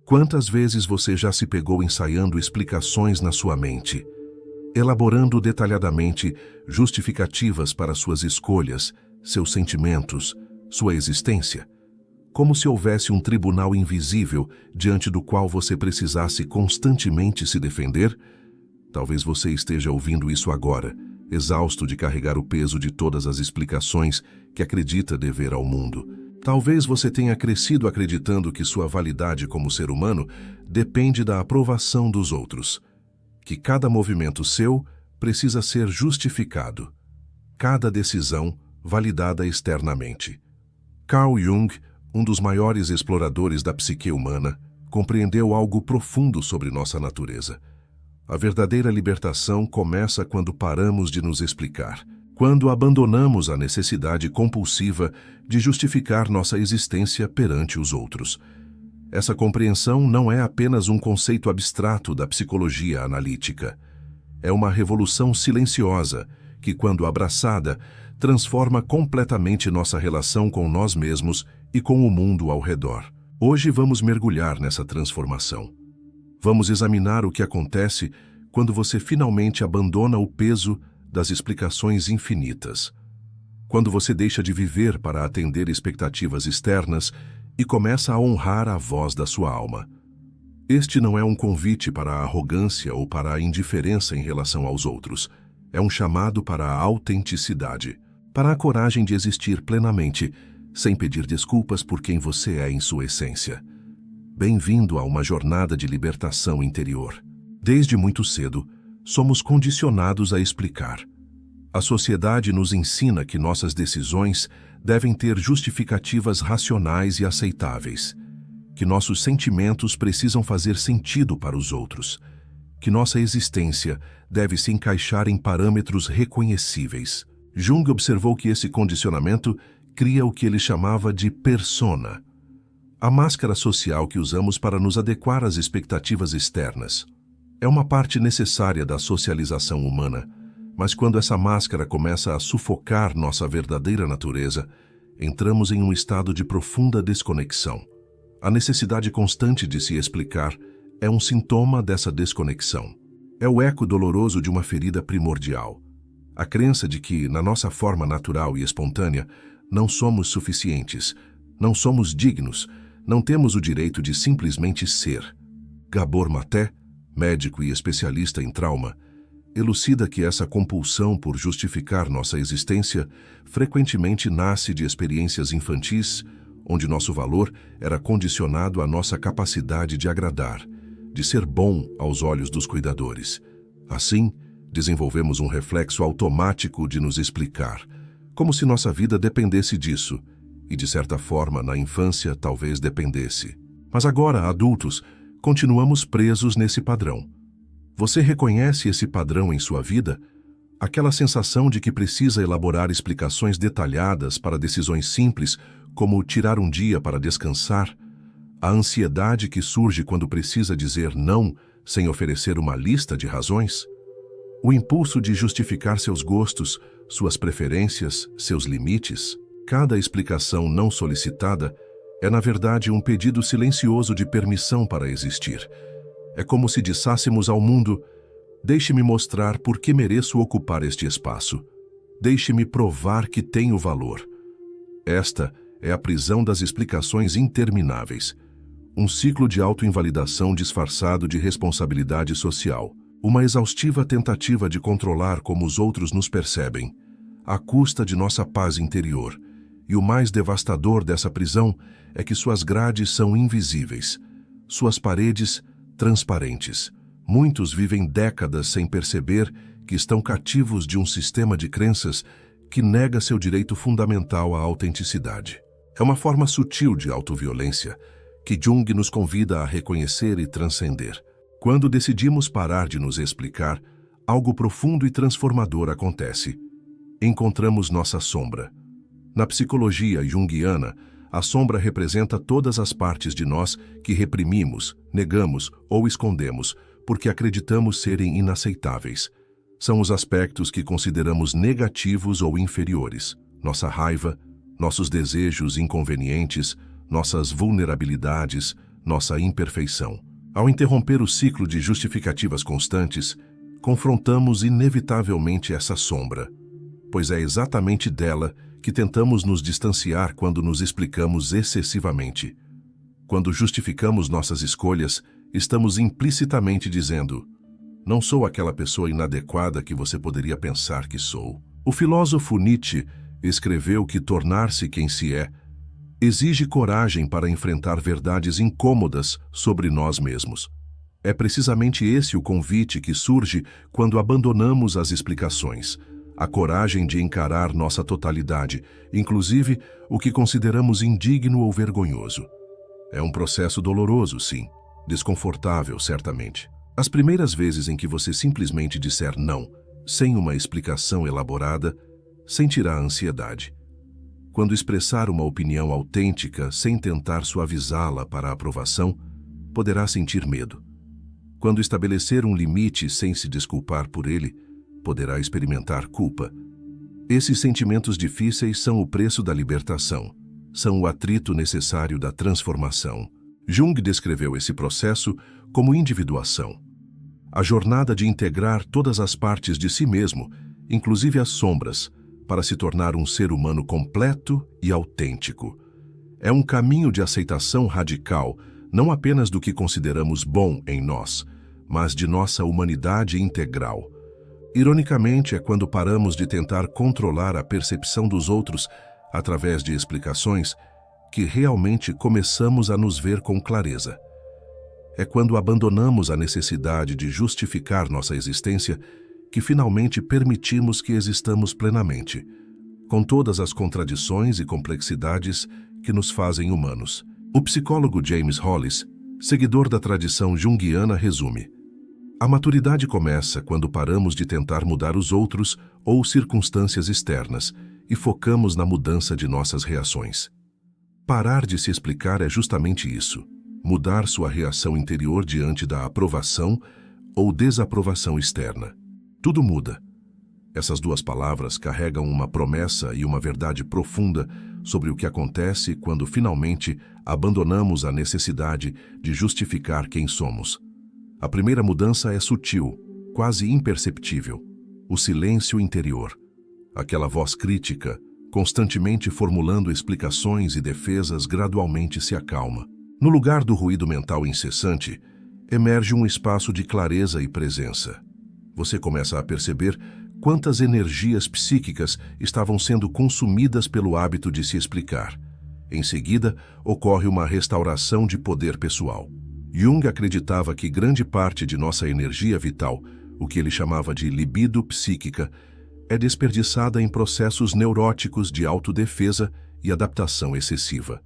Quantas vezes você já se pegou ensaiando explicações na sua mente, elaborando detalhadamente justificativas para suas escolhas, seus sentimentos, sua existência, como se houvesse um tribunal invisível diante do qual você precisasse constantemente se defender? Talvez você esteja ouvindo isso agora, exausto de carregar o peso de todas as explicações que acredita dever ao mundo. Talvez você tenha crescido acreditando que sua validade como ser humano depende da aprovação dos outros, que cada movimento seu precisa ser justificado, cada decisão validada externamente. Carl Jung, um dos maiores exploradores da psique humana, compreendeu algo profundo sobre nossa natureza. A verdadeira libertação começa quando paramos de nos explicar, quando abandonamos a necessidade compulsiva de justificar nossa existência perante os outros. Essa compreensão não é apenas um conceito abstrato da psicologia analítica. É uma revolução silenciosa que, quando abraçada, transforma completamente nossa relação com nós mesmos e com o mundo ao redor. Hoje vamos mergulhar nessa transformação. Vamos examinar o que acontece quando você finalmente abandona o peso das explicações infinitas. Quando você deixa de viver para atender expectativas externas e começa a honrar a voz da sua alma. Este não é um convite para a arrogância ou para a indiferença em relação aos outros. É um chamado para a autenticidade, para a coragem de existir plenamente, sem pedir desculpas por quem você é em sua essência. Bem-vindo a uma jornada de libertação interior. Desde muito cedo, somos condicionados a explicar. A sociedade nos ensina que nossas decisões devem ter justificativas racionais e aceitáveis, que nossos sentimentos precisam fazer sentido para os outros, que nossa existência deve se encaixar em parâmetros reconhecíveis. Jung observou que esse condicionamento cria o que ele chamava de persona, a máscara social que usamos para nos adequar às expectativas externas. É uma parte necessária da socialização humana, mas quando essa máscara começa a sufocar nossa verdadeira natureza, entramos em um estado de profunda desconexão. A necessidade constante de se explicar é um sintoma dessa desconexão. É o eco doloroso de uma ferida primordial. A crença de que, na nossa forma natural e espontânea, não somos suficientes, não somos dignos, não temos o direito de simplesmente ser. Gabor Maté, médico e especialista em trauma, elucida que essa compulsão por justificar nossa existência frequentemente nasce de experiências infantis, onde nosso valor era condicionado à nossa capacidade de agradar, de ser bom aos olhos dos cuidadores. Assim, desenvolvemos um reflexo automático de nos explicar, como se nossa vida dependesse disso, e de certa forma, na infância, talvez dependesse. Mas agora, adultos, continuamos presos nesse padrão. Você reconhece esse padrão em sua vida? Aquela sensação de que precisa elaborar explicações detalhadas para decisões simples, como tirar um dia para descansar? A ansiedade que surge quando precisa dizer não sem oferecer uma lista de razões? O impulso de justificar seus gostos, suas preferências, seus limites? Cada explicação não solicitada é, na verdade, um pedido silencioso de permissão para existir. É como se dissássemos ao mundo: deixe-me mostrar por que mereço ocupar este espaço. Deixe-me provar que tenho valor. Esta é a prisão das explicações intermináveis. Um ciclo de autoinvalidação disfarçado de responsabilidade social. Uma exaustiva tentativa de controlar como os outros nos percebem, à custa de nossa paz interior. E o mais devastador dessa prisão é que suas grades são invisíveis, suas paredes transparentes. Muitos vivem décadas sem perceber que estão cativos de um sistema de crenças que nega seu direito fundamental à autenticidade. É uma forma sutil de autoviolência que Jung nos convida a reconhecer e transcender. Quando decidimos parar de nos explicar, algo profundo e transformador acontece. Encontramos nossa sombra. Na psicologia junguiana, a sombra representa todas as partes de nós que reprimimos, negamos ou escondemos, porque acreditamos serem inaceitáveis. São os aspectos que consideramos negativos ou inferiores: nossa raiva, nossos desejos inconvenientes, nossas vulnerabilidades, nossa imperfeição. Ao interromper o ciclo de justificativas constantes, confrontamos inevitavelmente essa sombra, pois é exatamente dela que tentamos nos distanciar quando nos explicamos excessivamente. Quando justificamos nossas escolhas, estamos implicitamente dizendo: não sou aquela pessoa inadequada que você poderia pensar que sou. O filósofo Nietzsche escreveu que tornar-se quem se é exige coragem para enfrentar verdades incômodas sobre nós mesmos. É precisamente esse o convite que surge quando abandonamos as explicações, a coragem de encarar nossa totalidade, inclusive o que consideramos indigno ou vergonhoso. É um processo doloroso, sim, desconfortável, certamente. As primeiras vezes em que você simplesmente disser não, sem uma explicação elaborada, sentirá ansiedade. Quando expressar uma opinião autêntica sem tentar suavizá-la para a aprovação, poderá sentir medo. Quando estabelecer um limite sem se desculpar por ele, poderá experimentar culpa. Esses sentimentos difíceis são o preço da libertação, são o atrito necessário da transformação. Jung descreveu esse processo como individuação. A jornada de integrar todas as partes de si mesmo, inclusive as sombras, para se tornar um ser humano completo e autêntico. É um caminho de aceitação radical, não apenas do que consideramos bom em nós, mas de nossa humanidade integral. Ironicamente, é quando paramos de tentar controlar a percepção dos outros através de explicações que realmente começamos a nos ver com clareza. É quando abandonamos a necessidade de justificar nossa existência que finalmente permitimos que existamos plenamente, com todas as contradições e complexidades que nos fazem humanos. O psicólogo James Hollis, seguidor da tradição junguiana, resume: a maturidade começa quando paramos de tentar mudar os outros ou circunstâncias externas e focamos na mudança de nossas reações. Parar de se explicar é justamente isso: mudar sua reação interior diante da aprovação ou desaprovação externa. Tudo muda. Essas duas palavras carregam uma promessa e uma verdade profunda sobre o que acontece quando finalmente abandonamos a necessidade de justificar quem somos. A primeira mudança é sutil, quase imperceptível: o silêncio interior. Aquela voz crítica, constantemente formulando explicações e defesas, gradualmente se acalma. No lugar do ruído mental incessante, emerge um espaço de clareza e presença. Você começa a perceber quantas energias psíquicas estavam sendo consumidas pelo hábito de se explicar. Em seguida, ocorre uma restauração de poder pessoal. Jung acreditava que grande parte de nossa energia vital, o que ele chamava de libido psíquica, é desperdiçada em processos neuróticos de autodefesa e adaptação excessiva.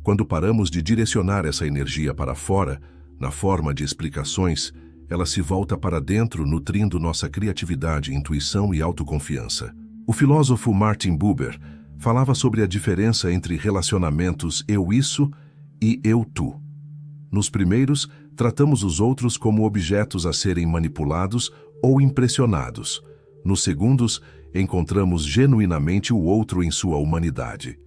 Quando paramos de direcionar essa energia para fora, na forma de explicações, ela se volta para dentro, nutrindo nossa criatividade, intuição e autoconfiança. O filósofo Martin Buber falava sobre a diferença entre relacionamentos eu-isso e eu-tu. Nos primeiros, tratamos os outros como objetos a serem manipulados ou impressionados. Nos segundos, encontramos genuinamente o outro em sua humanidade.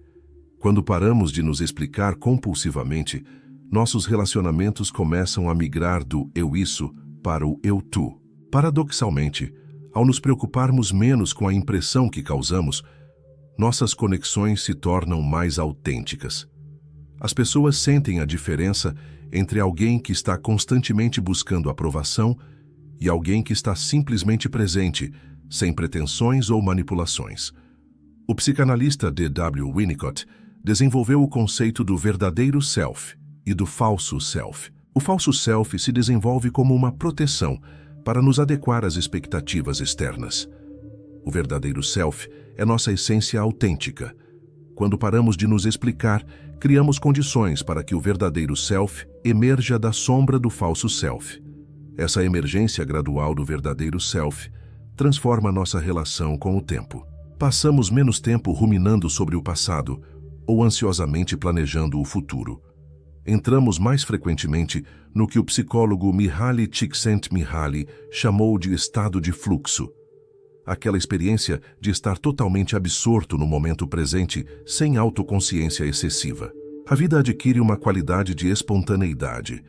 Quando paramos de nos explicar compulsivamente, nossos relacionamentos começam a migrar do eu-isso para o eu-tu. Paradoxalmente, ao nos preocuparmos menos com a impressão que causamos, nossas conexões se tornam mais autênticas. As pessoas sentem a diferença entre alguém que está constantemente buscando aprovação e alguém que está simplesmente presente, sem pretensões ou manipulações. O psicanalista D.W. Winnicott desenvolveu o conceito do verdadeiro self e do falso self. O falso self se desenvolve como uma proteção para nos adequar às expectativas externas. O verdadeiro self é nossa essência autêntica. Quando paramos de nos explicar, criamos condições para que o verdadeiro self emerja da sombra do falso self. Essa emergência gradual do verdadeiro self transforma nossa relação com o tempo. Passamos menos tempo ruminando sobre o passado ou ansiosamente planejando o futuro. Entramos mais frequentemente no que o psicólogo Mihaly Csikszentmihalyi chamou de estado de fluxo. Aquela experiência de estar totalmente absorto no momento presente, sem autoconsciência excessiva. A vida adquire uma qualidade de espontaneidade.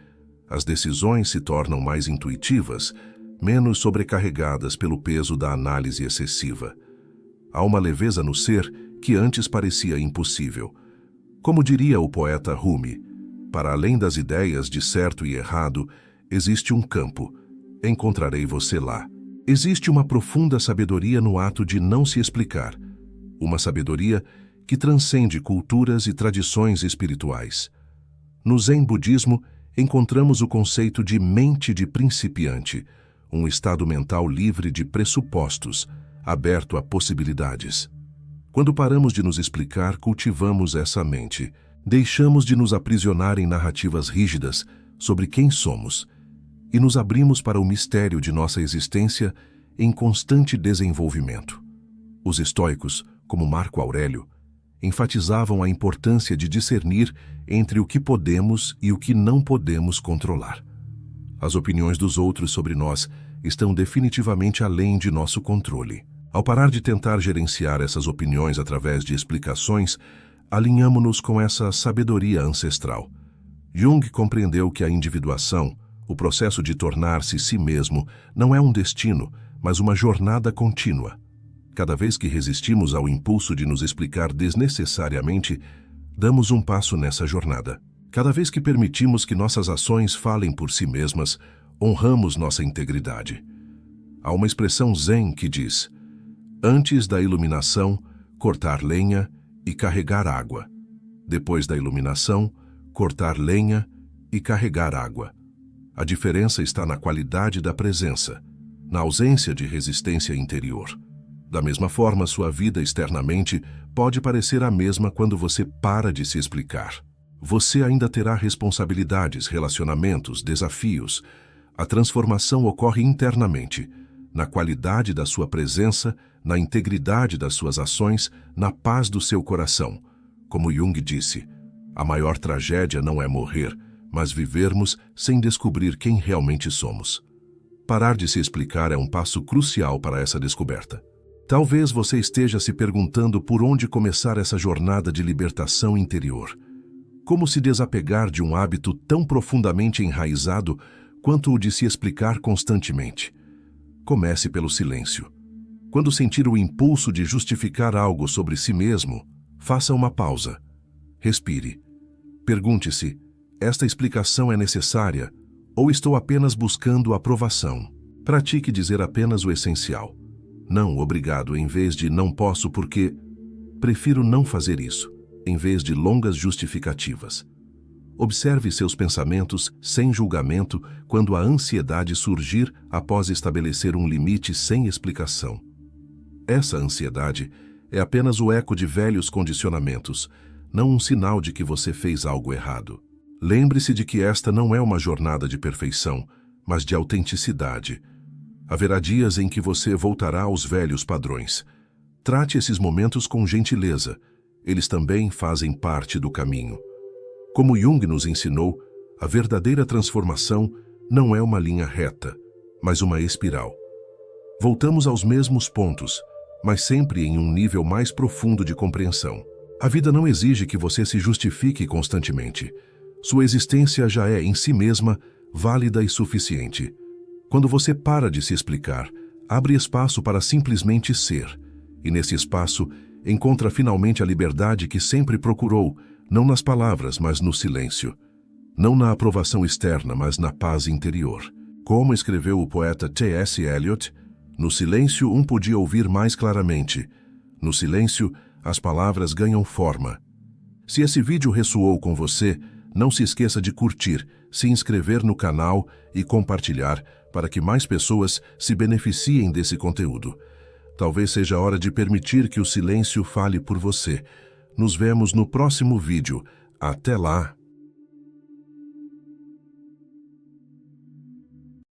As decisões se tornam mais intuitivas, menos sobrecarregadas pelo peso da análise excessiva. Há uma leveza no ser que antes parecia impossível. Como diria o poeta Rumi, para além das ideias de certo e errado, existe um campo. Encontrarei você lá. Existe uma profunda sabedoria no ato de não se explicar. Uma sabedoria que transcende culturas e tradições espirituais. No Zen Budismo, encontramos o conceito de mente de principiante, um estado mental livre de pressupostos, aberto a possibilidades. Quando paramos de nos explicar, cultivamos essa mente. Deixamos de nos aprisionar em narrativas rígidas sobre quem somos e nos abrimos para o mistério de nossa existência em constante desenvolvimento. Os estoicos, como Marco Aurélio, enfatizavam a importância de discernir entre o que podemos e o que não podemos controlar. As opiniões dos outros sobre nós estão definitivamente além de nosso controle. Ao parar de tentar gerenciar essas opiniões através de explicações, alinhamo-nos com essa sabedoria ancestral. Jung compreendeu que a individuação, o processo de tornar-se si mesmo, não é um destino, mas uma jornada contínua. Cada vez que resistimos ao impulso de nos explicar desnecessariamente, damos um passo nessa jornada. Cada vez que permitimos que nossas ações falem por si mesmas, honramos nossa integridade. Há uma expressão zen que diz: antes da iluminação, cortar lenha e carregar água. Depois da iluminação, cortar lenha e carregar água. A diferença está na qualidade da presença, na ausência de resistência interior. Da mesma forma, sua vida externamente pode parecer a mesma quando você para de se explicar. Você ainda terá responsabilidades, relacionamentos, desafios. A transformação ocorre internamente, na qualidade da sua presença, na integridade das suas ações, na paz do seu coração. Como Jung disse, a maior tragédia não é morrer, mas vivermos sem descobrir quem realmente somos. Parar de se explicar é um passo crucial para essa descoberta. Talvez você esteja se perguntando por onde começar essa jornada de libertação interior. Como se desapegar de um hábito tão profundamente enraizado quanto o de se explicar constantemente? Comece pelo silêncio. Quando sentir o impulso de justificar algo sobre si mesmo, faça uma pausa. Respire. Pergunte-se: esta explicação é necessária ou estou apenas buscando aprovação? Pratique dizer apenas o essencial. Não, obrigado, em vez de não posso porque... Prefiro não fazer isso, em vez de longas justificativas. Observe seus pensamentos sem julgamento quando a ansiedade surgir após estabelecer um limite sem explicação. Essa ansiedade é apenas o eco de velhos condicionamentos, não um sinal de que você fez algo errado. Lembre-se de que esta não é uma jornada de perfeição, mas de autenticidade. Haverá dias em que você voltará aos velhos padrões. Trate esses momentos com gentileza. Eles também fazem parte do caminho. Como Jung nos ensinou, a verdadeira transformação não é uma linha reta, mas uma espiral. Voltamos aos mesmos pontos, mas sempre em um nível mais profundo de compreensão. A vida não exige que você se justifique constantemente. Sua existência já é, em si mesma, válida e suficiente. Quando você para de se explicar, abre espaço para simplesmente ser. E nesse espaço, encontra finalmente a liberdade que sempre procurou, não nas palavras, mas no silêncio. Não na aprovação externa, mas na paz interior. Como escreveu o poeta T.S. Eliot, no silêncio um podia ouvir mais claramente. No silêncio, as palavras ganham forma. Se esse vídeo ressoou com você, não se esqueça de curtir, se inscrever no canal e compartilhar para que mais pessoas se beneficiem desse conteúdo. Talvez seja a hora de permitir que o silêncio fale por você. Nos vemos no próximo vídeo. Até lá!